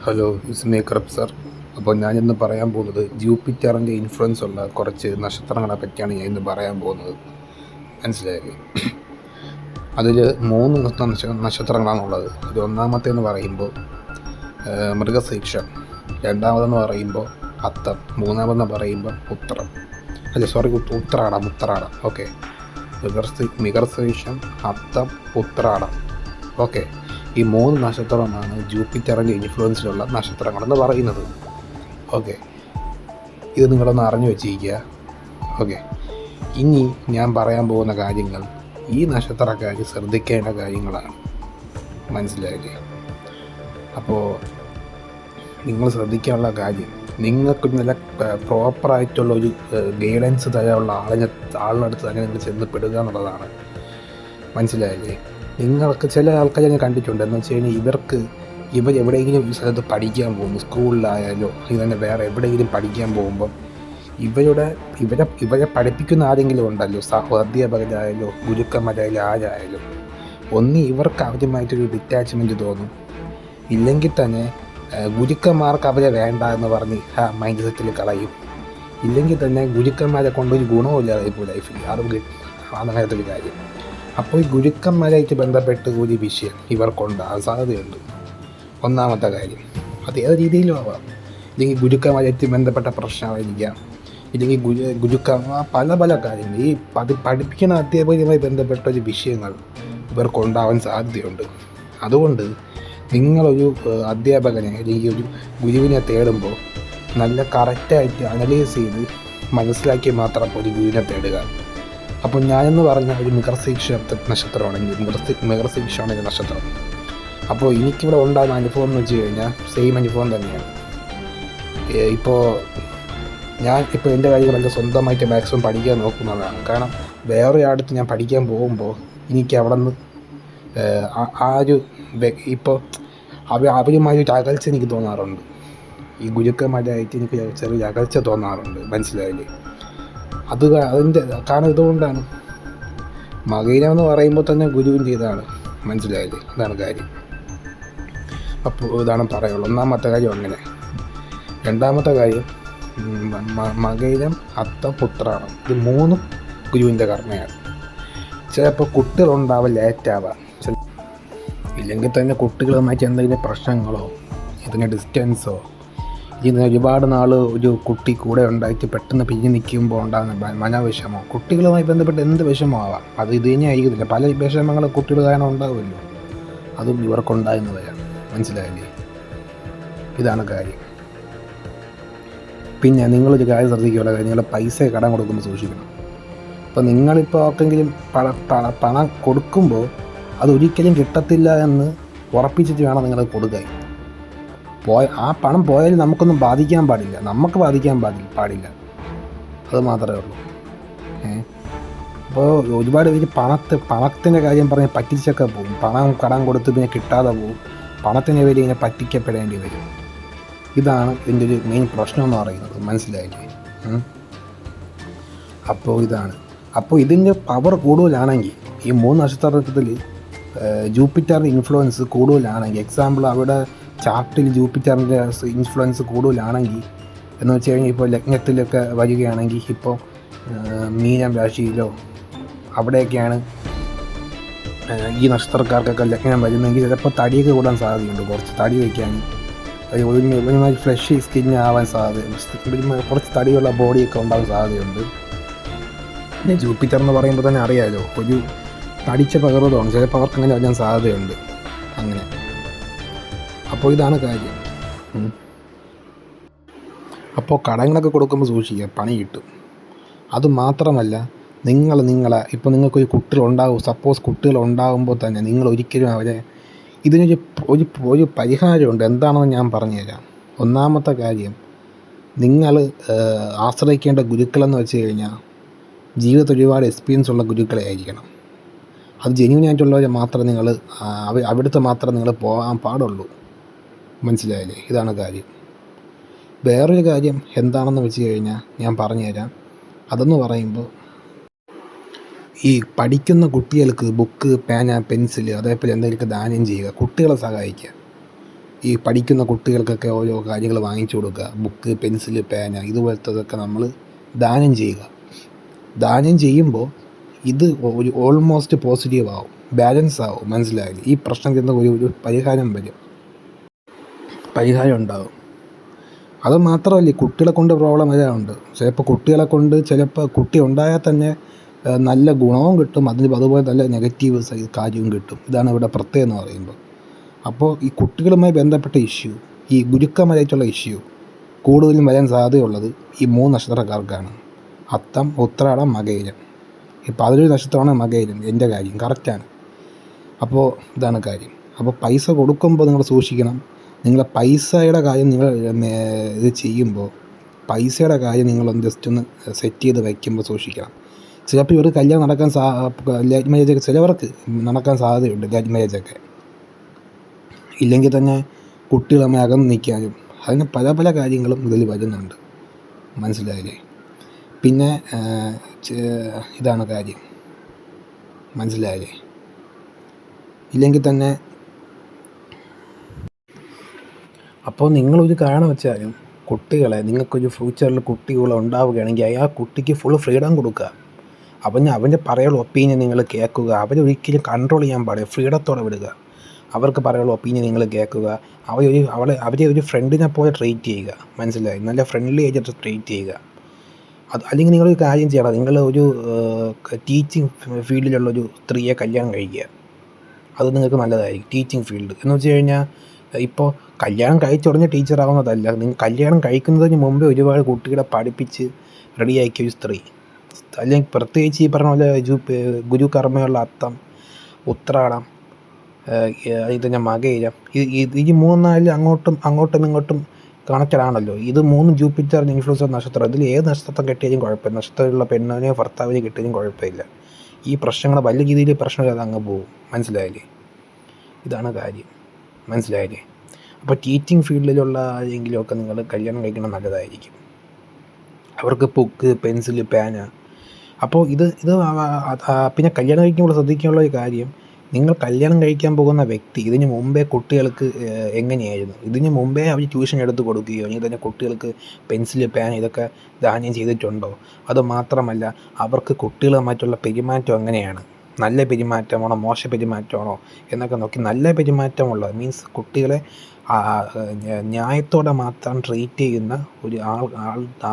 Hello, it's me Karappu sir. അപ്പോൾ ഞാനിന്ന് പറയാൻ പോകുന്നത് ജൂപ്പിറ്ററിൻ്റെ ഇൻഫ്ലുവൻസ് ഉള്ള കുറച്ച് നക്ഷത്രങ്ങളെ പറ്റിയാണ് ഞാൻ ഇന്ന് പറയാൻ പോകുന്നത്. മനസ്സിലായില്ലേ? അതിൽ 3 നക്ഷത്രങ്ങളാണുള്ളത്. അതിൽ ഒന്നാമത്തേന്ന് പറയുമ്പോൾ മൃഗശീർഷം, രണ്ടാമതെന്ന് പറയുമ്പോൾ അത്തം, മൂന്നാമതെന്ന് പറയുമ്പോൾ ഉത്രാടം. ഓക്കെ, മൃഗശീർഷം, അത്തം, ഉത്രാടം. ഓക്കെ, ഈ 3 നക്ഷത്രമാണ് ജൂപ്പിറ്ററിൻ്റെ ഇൻഫ്ലുവൻസിലുള്ള നക്ഷത്രങ്ങളെന്ന് പറയുന്നത്. ഓക്കെ, ഇത് നിങ്ങളൊന്ന് അറിഞ്ഞു വെച്ചിരിക്കുക. ഓക്കെ, ഇനി ഞാൻ പറയാൻ പോകുന്ന കാര്യങ്ങൾ ഈ നക്ഷത്രക്കാർ ശ്രദ്ധിക്കേണ്ട കാര്യങ്ങളാണ്. മനസ്സിലായില്ലേ? അപ്പോൾ നിങ്ങൾ ശ്രദ്ധിക്കാനുള്ള കാര്യം, നിങ്ങൾക്ക് നല്ല പ്രോപ്പറായിട്ടുള്ളൊരു ഗൈഡൻസ് തരാനുള്ള ആളിനടുത്ത് തന്നെ നിങ്ങൾ ചെന്ന് പെടുക എന്നുള്ളതാണ്. മനസ്സിലായില്ലേ? നിങ്ങൾക്ക് ചില ആൾക്കാരെ ഞാൻ കണ്ടിട്ടുണ്ട്. എന്ന് വെച്ച് കഴിഞ്ഞാൽ ഇവരെവിടെയെങ്കിലും ഈ സ്ഥലത്ത് പഠിക്കാൻ പോകുന്നു, സ്കൂളിലായാലോ അല്ലെങ്കിൽ തന്നെ വേറെ എവിടെയെങ്കിലും പഠിക്കാൻ പോകുമ്പം ഇവരെ പഠിപ്പിക്കുന്ന ആരെങ്കിലും ഉണ്ടല്ലോ, അധ്യാപകരായാലോ ഗുരുക്കന്മാരായാലും ആരായാലും, ഇവർക്ക് ആദ്യമായിട്ടൊരു ഡിറ്റാച്ച്മെൻറ്റ് തോന്നും. ഇല്ലെങ്കിൽ തന്നെ ഗുരുക്കന്മാർക്ക് അവരെ വേണ്ട എന്ന് പറഞ്ഞ് മൈൻഡ് സെറ്റിൽ കളയും. ഇല്ലെങ്കിൽ തന്നെ ഗുരുക്കന്മാരെ കൊണ്ടൊരു ഗുണമില്ലാതെ ഇപ്പോൾ ലൈഫിൽ അങ്ങനത്തെ ഒരു കാര്യം. അപ്പോൾ ഈ ഗുരുക്കന്മാരായിട്ട് ബന്ധപ്പെട്ട് ഒരു വിഷയം ഇവർക്കുണ്ടാകാൻ സാധ്യതയുണ്ട്. ഒന്നാമത്തെ കാര്യം, അത് ഏത് രീതിയിലും ആവാം. ഇല്ലെങ്കിൽ ഗുരുക്കന്മാരായിട്ട് ബന്ധപ്പെട്ട പ്രശ്നമായിരിക്കാം, ഇല്ലെങ്കിൽ പല കാര്യങ്ങൾ ഈ പഠിപ്പിക്കുന്ന അധ്യാപകരുമായി ബന്ധപ്പെട്ട ഒരു വിഷയങ്ങൾ ഇവർക്കുണ്ടാവാൻ സാധ്യതയുണ്ട്. അതുകൊണ്ട് നിങ്ങളൊരു അധ്യാപകനെ അല്ലെങ്കിൽ ഒരു ഗുരുവിനെ തേടുമ്പോൾ നല്ല കറക്റ്റായിട്ട് അനലൈസ് ചെയ്ത് മനസ്സിലാക്കി മാത്രം ഒരു ഗുരുവിനെ തേടുക. അപ്പോൾ ഞാനെന്ന് പറഞ്ഞ ഒരു മൃഗശീർഷ നക്ഷത്രമാണെങ്കിൽ മൃഗശീർഷമാണ് നക്ഷത്രം. അപ്പോൾ എനിക്കിവിടെ ഉണ്ടാകുന്ന അനുഭവം എന്ന് വെച്ച് കഴിഞ്ഞാൽ സെയിം അനുഭവം തന്നെയാണ്. ഇപ്പോൾ എൻ്റെ കാര്യങ്ങളൊക്കെ സ്വന്തമായിട്ട് മാക്സിമം പഠിക്കാൻ നോക്കുന്നതാണ്. കാരണം വേറെ അടുത്ത് ഞാൻ പഠിക്കാൻ പോകുമ്പോൾ എനിക്ക് അവിടെ നിന്ന് ഇപ്പോൾ അവരുമായി ഒരു അകൽച്ച എനിക്ക് തോന്നാറുണ്ട്. ഈ ഗുരുക്കന്മാരായിട്ട് എനിക്ക് ചെറിയ അകൽച്ച തോന്നാറുണ്ട്. മനസ്സിലായില്ലേ? അതിൻ്റെ കാരണം ഇതുകൊണ്ടാണ്. മകയിരം എന്ന് പറയുമ്പോൾ തന്നെ ഗുരുവിൻ്റെ ഇതാണ്. മനസ്സിലായില്ലേ? ഇതാണ് കാര്യം. അപ്പോൾ ഇതാണ് പറയുള്ളൂ. ഒന്നാമത്തെ കാര്യം അങ്ങനെ. രണ്ടാമത്തെ കാര്യം, മകയിരം, അത്തം, ഉത്രാടം, ഇത് 3 ഗുരുവിൻ്റെ കർമ്മയാണ്. ചിലപ്പോൾ കുട്ടികളുണ്ടാവാൻ ലേറ്റാവാം, ഇല്ലെങ്കിൽ തന്നെ കുട്ടികളുമായിട്ട് എന്തെങ്കിലും പ്രശ്നങ്ങളോ ഇതിന് ഡിസ്റ്റൻസോ, ഇതിന് ഒരുപാട് നാൾ ഒരു കുട്ടി കൂടെ ഉണ്ടായിട്ട് പെട്ടെന്ന് പിരിഞ്ഞ് നിൽക്കുമ്പോൾ ഉണ്ടാകുന്ന മനോവിഷമോ, കുട്ടികളുമായി ബന്ധപ്പെട്ട് എന്ത് വിഷമമാവാം. അത് ഇത് തന്നെ ആയിരിക്കത്തില്ല, പല വിഷമങ്ങൾ കുട്ടികൾ കാരണം ഉണ്ടാകുമല്ലോ, അതും ഇവർക്കുണ്ടാകുന്നതാണ്. മനസ്സിലായില്ലേ? ഇതാണ് കാര്യം. പിന്നെ നിങ്ങളൊരു കാര്യം ശ്രദ്ധിക്കുക, നിങ്ങൾ പൈസ കടം കൊടുക്കുമ്പോൾ സൂക്ഷിക്കണം. അപ്പോൾ നിങ്ങളിപ്പോൾ ആർക്കെങ്കിലും പണം കൊടുക്കുമ്പോൾ അതൊരിക്കലും കിട്ടത്തില്ല എന്ന് ഉറപ്പിച്ചിട്ട് വേണം നിങ്ങൾ കൊടുക്കാൻ. ആ പണം പോയാലും നമുക്കൊന്നും ബാധിക്കാൻ പാടില്ല, നമുക്ക് ബാധിക്കാൻ പാടില്ല. അത് മാത്രമേ ഉള്ളൂ. അപ്പോൾ ഒരുപാട് പേര് പണത്തിൻ്റെ കാര്യം പറഞ്ഞ് പറ്റിച്ചൊക്കെ പോകും. പണം കടം കൊടുത്ത് പിന്നെ കിട്ടാതെ പോകും. പണത്തിൻ്റെ പേര് ഇങ്ങനെ പറ്റിക്കപ്പെടേണ്ടി വരും. ഇതാണ് ഇതിൻ്റെ ഒരു മെയിൻ പ്രശ്നം എന്ന് പറയുന്നത്. മനസ്സിലായില്ലേ? അപ്പോൾ ഇതിൻ്റെ പവർ കൂടുതലാണെങ്കിൽ, ഈ 3 നക്ഷത്രത്തിൽ ജൂപ്പിറ്ററിൻ്റെ ഇൻഫ്ലുവൻസ് കൂടുതലാണെങ്കിൽ, എക്സാമ്പിൾ അവിടെ ചാർട്ടിൽ ജൂപ്പിറ്ററിൻ്റെ ഇൻഫ്ലുവൻസ് കൂടുതലാണെങ്കിൽ എന്ന് വെച്ച് കഴിഞ്ഞാൽ, ഇപ്പോൾ ലഗ്നത്തിലൊക്കെ വരികയാണെങ്കിൽ, ഇപ്പോൾ മീനം രാശിയിലോ അവിടെയൊക്കെയാണ് ഈ നക്ഷത്രക്കാർക്കൊക്കെ ലഗ്നം വരുന്നെങ്കിൽ ചിലപ്പോൾ തടിയൊക്കെ കൂടാൻ സാധ്യതയുണ്ട്. കുറച്ച് തടി വയ്ക്കാൻ, ഒരുമാതിരി ഫ്ലഷി സ്കിൻ ആവാൻ കുറച്ച് തടിയുള്ള ബോഡിയൊക്കെ ഉണ്ടാകാൻ സാധ്യതയുണ്ട്. പിന്നെ ജൂപ്പിറ്റർ എന്ന് പറയുമ്പോൾ തന്നെ അറിയാമല്ലോ, ഒരു തടിച്ച പ്രകൃതമാണ്. ചിലപ്പോൾ അവർക്ക് അങ്ങനെ വരാൻ സാധ്യതയുണ്ട്. അങ്ങനെ. അപ്പോൾ ഇതാണ് കാര്യം. അപ്പോൾ കടങ്ങളൊക്കെ കൊടുക്കുമ്പോൾ സൂക്ഷിക്കുക, പണി കിട്ടും. അതുമാത്രമല്ല, ഇപ്പോൾ നിങ്ങൾക്കൊരു കുട്ടികളുണ്ടാകും. സപ്പോസ് കുട്ടികളുണ്ടാകുമ്പോൾ തന്നെ നിങ്ങൾ ഒരിക്കലും അവരെ, ഇതിനൊരു പരിഹാരമുണ്ട്. എന്താണെന്ന് ഞാൻ പറഞ്ഞുതരാം. ഒന്നാമത്തെ കാര്യം, നിങ്ങൾ ആശ്രയിക്കേണ്ട ഗുരുക്കളെന്ന് വെച്ച് കഴിഞ്ഞാൽ ജീവിതത്തിൽ ഒരുപാട് എക്സ്പീരിയൻസ് ഉള്ള ഗുരുക്കളെ ആയിരിക്കണം. അത് ജെന്യൂനായിട്ടുള്ളവരെ മാത്രം അവിടുത്തെ മാത്രം നിങ്ങൾ പോകാൻ പാടുള്ളൂ. മനസ്സിലായില്ലേ? ഇതാണ് കാര്യം. വേറൊരു കാര്യം എന്താണെന്ന് വെച്ച് കഴിഞ്ഞാൽ ഞാൻ പറഞ്ഞുതരാം. അതെന്ന് പറയുമ്പോൾ, ഈ പഠിക്കുന്ന കുട്ടികൾക്ക് ബുക്ക്, പേന, പെൻസിൽ, അതേപോലെ എന്തെങ്കിലുമൊക്കെ ദാനം ചെയ്യുക, കുട്ടികളെ സഹായിക്കുക. ഈ പഠിക്കുന്ന കുട്ടികൾക്കൊക്കെ ഓരോ കാര്യങ്ങൾ വാങ്ങിച്ചു കൊടുക്കുക, ബുക്ക്, പെൻസില്, പേന ഇതുപോലത്തതൊക്കെ നമ്മൾ ദാനം ചെയ്യുക. ദാനം ചെയ്യുമ്പോൾ ഇത് ഒരു ഓൾമോസ്റ്റ് പോസിറ്റീവ് ആവും, ബാലൻസ് ആവും. മനസ്സിലായില്ലേ? ഈ പ്രശ്നത്തിന് ഒരു പരിഹാരം ഉണ്ടാകും. അത് മാത്രമല്ല, കുട്ടികളെ കൊണ്ട് പ്രോബ്ലം വരാറുണ്ട്. ചിലപ്പോൾ കുട്ടി ഉണ്ടായാൽ തന്നെ നല്ല ഗുണവും കിട്ടും, അതുപോലെ നല്ല നെഗറ്റീവ് കാര്യവും കിട്ടും. ഇതാണ് ഇവിടെ പ്രത്യേകത എന്ന് പറയുമ്പോൾ. അപ്പോൾ ഈ കുട്ടികളുമായി ബന്ധപ്പെട്ട ഇഷ്യൂ, ഈ ഗുരുക്കന്മാരായിട്ടുള്ള ഇഷ്യൂ കൂടുതലും വരാൻ സാധ്യതയുള്ളത് ഈ 3 നക്ഷത്രക്കാർക്കാണ്. അത്തം, ഉത്രാടം, മകയിരം. ഇപ്പോൾ 11 നക്ഷത്രമാണ് മകയിരം. എൻ്റെ കാര്യം കറക്റ്റാണ്. അപ്പോൾ ഇതാണ് കാര്യം. അപ്പോൾ പൈസ കൊടുക്കുമ്പോൾ നിങ്ങൾ സൂക്ഷിക്കണം. നിങ്ങളെ പൈസയുടെ കാര്യം നിങ്ങൾ ഇത് ചെയ്യുമ്പോൾ പൈസയുടെ കാര്യം നിങ്ങളൊന്ന് ജസ്റ്റ് ഒന്ന് സെറ്റ് ചെയ്ത് വയ്ക്കുമ്പോൾ സൂക്ഷിക്കണം. ചിലപ്പോൾ ഒരു കല്യാണം നടക്കാൻ ലൈറ്റ് മാരേജൊക്കെ ചിലവർക്ക് നടക്കാൻ സാധ്യതയുണ്ട്. ലൈറ്റ് മാരേജൊക്കെ ഇല്ലെങ്കിൽ തന്നെ കുട്ടികളുമായി അകന്ന് നിൽക്കാനും അതിന് പല കാര്യങ്ങളും ഇതിൽ വരുന്നുണ്ട്. മനസ്സിലായില്ലേ? പിന്നെ ഇതാണ് കാര്യം. മനസ്സിലായില്ലേ? ഇല്ലെങ്കിൽ തന്നെ അപ്പോൾ നിങ്ങളൊരു കാരണം വെച്ചാലും കുട്ടികളെ, നിങ്ങൾക്കൊരു ഫ്യൂച്ചറിൽ കുട്ടികൾ ഉണ്ടാവുകയാണെങ്കിൽ ആ കുട്ടിക്ക് ഫുൾ ഫ്രീഡം കൊടുക്കുക. അവൻ്റെ പറയാനുള്ള ഒപ്പീനിയൻ നിങ്ങൾ കേൾക്കുക. അവരൊരിക്കലും കൺട്രോൾ ചെയ്യാൻ പാടില്ല, ഫ്രീഡത്തോടെ വിടുക. അവർക്ക് പറയാനുള്ള ഒപ്പീനിയൻ നിങ്ങൾ കേൾക്കുക. അവരെ ഒരു ഫ്രണ്ടിനെ പോലെ ട്രീറ്റ് ചെയ്യുക. മനസ്സിലായി? നല്ല ഫ്രണ്ട്ലി ആയിട്ട് ട്രീറ്റ് ചെയ്യുക. അല്ലെങ്കിൽ നിങ്ങളൊരു കാര്യം ചെയ്യണം. നിങ്ങൾ ഒരു ടീച്ചിങ് ഫീൽഡിലുള്ളൊരു സ്ത്രീയെ കല്യാണം കഴിക്കുക. അത് നിങ്ങൾക്ക് നല്ലതായിരിക്കും. ടീച്ചിങ് ഫീൽഡ് എന്ന് വെച്ച് കഴിഞ്ഞാൽ ഇപ്പോൾ കല്യാണം കഴിച്ചുടനെ ടീച്ചറാവുന്നതല്ല. നിങ്ങൾ കല്യാണം കഴിക്കുന്നതിന് മുമ്പേ ഒരുപാട് കുട്ടികളെ പഠിപ്പിച്ച് റെഡിയാക്കിയ ഒരു സ്ത്രീ, അല്ലെങ്കിൽ പ്രത്യേകിച്ച് ഈ പറഞ്ഞ പോലെ ഗുരു കർമ്മയുള്ള അത്തം, ഉത്രാടം, ഇതിൻ്റെ മകയിരം, ഈ 3-4 അങ്ങോട്ടും ഇങ്ങോട്ടും കണക്റ്റഡ് ആണല്ലോ. ഇത് 3 ജൂപ്പിറ്റർ ഇൻഫ്ലുവൻസർ നക്ഷത്രം. ഇതിൽ ഏത് നക്ഷത്രം കിട്ടിയാലും കുഴപ്പമില്ല. നക്ഷത്രമുള്ള പെണ്ണിനെയോ ഭർത്താവിനെ കിട്ടിയാലും കുഴപ്പമില്ല. ഈ പ്രശ്നങ്ങൾ വലിയ രീതിയിൽ പ്രശ്നമില്ലാതെ അങ്ങ് പോകും. മനസ്സിലായില്ലേ? ഇതാണ് കാര്യം. മനസ്സിലായില്ലേ? അപ്പോൾ ടീച്ചിങ് ഫീൽഡിലുള്ള ആരെങ്കിലുമൊക്കെ നിങ്ങൾ കല്യാണം കഴിക്കണം, നല്ലതായിരിക്കും. അവർക്ക് ബുക്ക്, പെൻസില്, പേന. അപ്പോൾ ഇത് പിന്നെ കല്യാണം കഴിക്കുമ്പോൾ ശ്രദ്ധിക്കാനുള്ള ഒരു കാര്യം, നിങ്ങൾ കല്യാണം കഴിക്കാൻ പോകുന്ന വ്യക്തി ഇതിന് മുമ്പേ കുട്ടികൾക്ക് എങ്ങനെയായിരുന്നു? ഇതിന് മുമ്പേ അവർ ട്യൂഷൻ എടുത്ത് കൊടുക്കുകയോ അല്ലെങ്കിൽ തന്നെ കുട്ടികൾക്ക് പെൻസില്, പേന ഇതൊക്കെ ദാനം ചെയ്തിട്ടുണ്ടോ? അത് മാത്രമല്ല, അവർക്ക് കുട്ടികളുമായിട്ടുള്ള പെരുമാറ്റം എങ്ങനെയാണ്? നല്ല പെരുമാറ്റമാണോ മോശ പെരുമാറ്റമാണോ എന്നൊക്കെ നോക്കി നല്ല പെരുമാറ്റമുള്ളത് മീൻസ് കുട്ടികളെ ന്യായത്തോടെ മാത്രം ട്രീറ്റ് ചെയ്യുന്ന ഒരു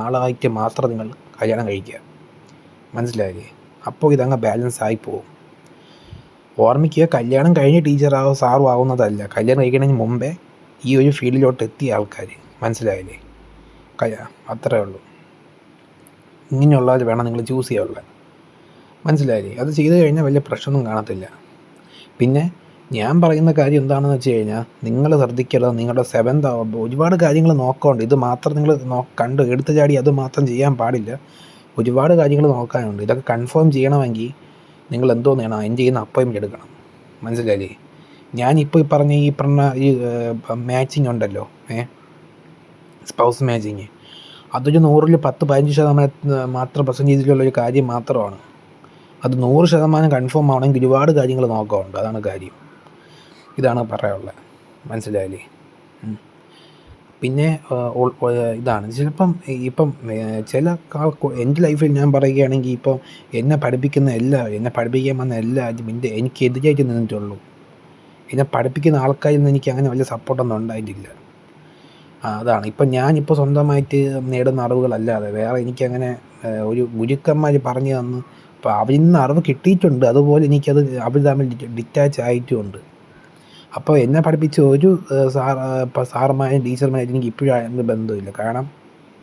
ആളായിട്ട് മാത്രം നിങ്ങൾ കല്യാണം കഴിക്കുക. മനസ്സിലായില്ലേ? അപ്പോൾ ഇതങ്ങ് ബാലൻസ് ആയി പോകും. ഓർമ്മിക്കുക, കല്യാണം കഴിഞ്ഞ് ടീച്ചറാവും സാറും ആവുന്നതല്ല, കല്യാണം കഴിക്കുന്നതിന് മുമ്പേ ഈ ഒരു ഫീൽഡിലോട്ട് എത്തിയ ആൾക്കാർ. മനസ്സിലായില്ലേ? അത്രേ ഉള്ളൂ. ഇങ്ങനെയുള്ളവർ വേണം നിങ്ങൾ ചൂസ് ചെയ്യാനുള്ളത്. മനസ്സിലായില്ലേ? അത് ചെയ്ത് കഴിഞ്ഞാൽ വലിയ പ്രശ്നമൊന്നും കാണത്തില്ല. പിന്നെ ഞാൻ പറയുന്ന കാര്യം എന്താണെന്ന് വെച്ച് കഴിഞ്ഞാൽ, നിങ്ങൾ ശ്രദ്ധിക്കേണ്ടത് നിങ്ങളുടെ 7th ആവുമ്പോൾ ഒരുപാട് കാര്യങ്ങൾ നോക്കാനുണ്ട്. ഇത് മാത്രം നിങ്ങൾ കണ്ട് എടുത്തു ചാടി അത് മാത്രം ചെയ്യാൻ പാടില്ല. ഒരുപാട് കാര്യങ്ങൾ നോക്കാനുണ്ട്. ഇതൊക്കെ കൺഫേം ചെയ്യണമെങ്കിൽ നിങ്ങൾ എന്തോ ചെയ്യണം, അതിന് ചെയ്യുന്ന അപ്പോയിൻമെൻറ്റ് എടുക്കണം. മനസ്സിലായില്ലേ? ഞാനിപ്പോൾ ഈ പറഞ്ഞ മാച്ചിങ് ഉണ്ടല്ലോ, സ്പൗസ് മാച്ചിങ്, അതൊരു 100-ൽ 10-15% മാത്രം പെർസെൻറ്റേജിലുള്ളൊരു കാര്യം മാത്രമാണ്. അത് 100% കൺഫേം ആവണമെങ്കിൽ ഒരുപാട് കാര്യങ്ങൾ നോക്കാനുണ്ട്. അതാണ് കാര്യം. ഇതാണ് പറയാനുള്ളത്. മനസ്സിലായില്ലേ? പിന്നെ ഇതാണ് ചിലപ്പം ചില എൻ്റെ ലൈഫിൽ ഞാൻ പറയുകയാണെങ്കിൽ, ഇപ്പോൾ എന്നെ പഠിപ്പിക്കാൻ വന്ന എല്ലാവരും എനിക്കെതിരായിട്ട് നിന്നിട്ടുള്ളൂ. എന്നെ പഠിപ്പിക്കുന്ന ആൾക്കാരിൽ നിന്ന് എനിക്ക് അങ്ങനെ വലിയ സപ്പോർട്ടൊന്നും ഉണ്ടായിട്ടില്ല. അതാണ് ഇപ്പം ഞാനിപ്പോൾ സ്വന്തമായിട്ട് നേടുന്ന അറിവുകളല്ലാതെ വേറെ എനിക്കങ്ങനെ ഒരു ഗുരുക്കന്മാർ പറഞ്ഞു തന്ന് അപ്പോൾ അവരിൽ നിന്ന് അറിവ് കിട്ടിയിട്ടുണ്ട്. അതുപോലെ എനിക്കത് അവർ തമ്മിൽ ഡിറ്റാച്ച് ആയിട്ടുമുണ്ട്. അപ്പോൾ എന്നെ പഠിപ്പിച്ച ഒരു സാറന്മാരും ടീച്ചർമാരും എനിക്ക് ഇപ്പോഴും അതിന് ബന്ധമില്ല. കാരണം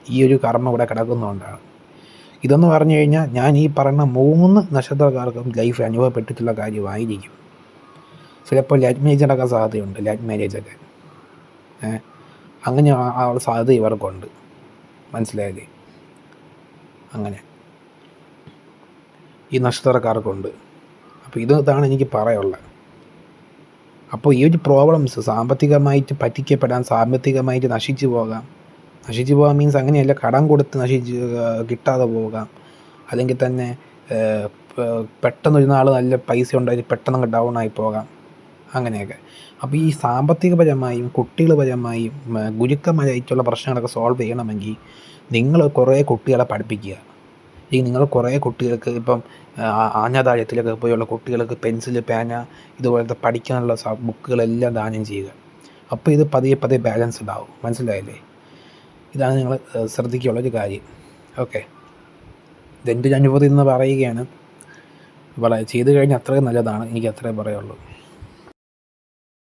ഈ ഒരു കർമ്മം ഇവിടെ കിടക്കുന്നതുകൊണ്ടാണ്. ഇതെന്ന് പറഞ്ഞു കഴിഞ്ഞാൽ ഞാൻ ഈ പറയുന്ന 3 നക്ഷത്രക്കാർക്കും ലൈഫ് അനുഭവപ്പെട്ടിട്ടുള്ള കാര്യമായിരിക്കും. ചിലപ്പോൾ ലൈറ്റ് മാരേജ് നടക്കാൻ സാധ്യതയുണ്ട്. ലൈറ്റ് മാരേജൊക്കെ അങ്ങനെ സാധ്യത ഇവർക്കുണ്ട്. മനസ്സിലായില്ലേ? അങ്ങനെ ഈ നക്ഷത്രക്കാർക്കുണ്ട്. അപ്പോൾ ഇതാണ് എനിക്ക് പറയാനുള്ളത്. അപ്പോൾ ഈ ഒരു പ്രോബ്ലംസ് സാമ്പത്തികമായിട്ട് പറ്റിക്കപ്പെടാൻ, സാമ്പത്തികമായിട്ട് നശിച്ചു പോകാം മീൻസ് അങ്ങനെയല്ല, കടം കൊടുത്ത് കിട്ടാതെ പോകാം, അല്ലെങ്കിൽ തന്നെ പെട്ടെന്നൊരു നാൾ നല്ല പൈസ ഉണ്ടായിട്ട് പെട്ടെന്ന് ഡൗൺ ആയി പോകാം. അങ്ങനെയൊക്കെ. അപ്പോൾ ഈ സാമ്പത്തികപരമായും കുട്ടികൾപരമായും ഗുരുക്കന്മാരായിട്ടുള്ള പ്രശ്നങ്ങളൊക്കെ സോൾവ് ചെയ്യണമെങ്കിൽ നിങ്ങൾ കുറേ കുട്ടികളെ പഠിപ്പിക്കുക. നിങ്ങൾ കുറേ കുട്ടികൾക്ക് ഇപ്പം അനാഥാലയത്തിലൊക്കെ പോയുള്ള കുട്ടികൾക്ക് പെൻസില്, പേന ഇതുപോലത്തെ പഠിക്കാനുള്ള ബുക്കുകളെല്ലാം ദാനം ചെയ്യുക. അപ്പോൾ ഇത് പതിയെ പതിയെ ബാലൻസ്ഡ് ആവും. മനസ്സിലായില്ലേ? ഇതാണ് നിങ്ങൾ ശ്രദ്ധിക്കാനുള്ളൊരു കാര്യം. ഓക്കെ, ഇതെൻ്റെ ഒരു അനുഭവത്തിൽ നിന്ന് പറയുകയാണ്. ചെയ്തു കഴിഞ്ഞാൽ അത്രയും നല്ലതാണ്. എനിക്ക് അത്രേ പറയുള്ളൂ.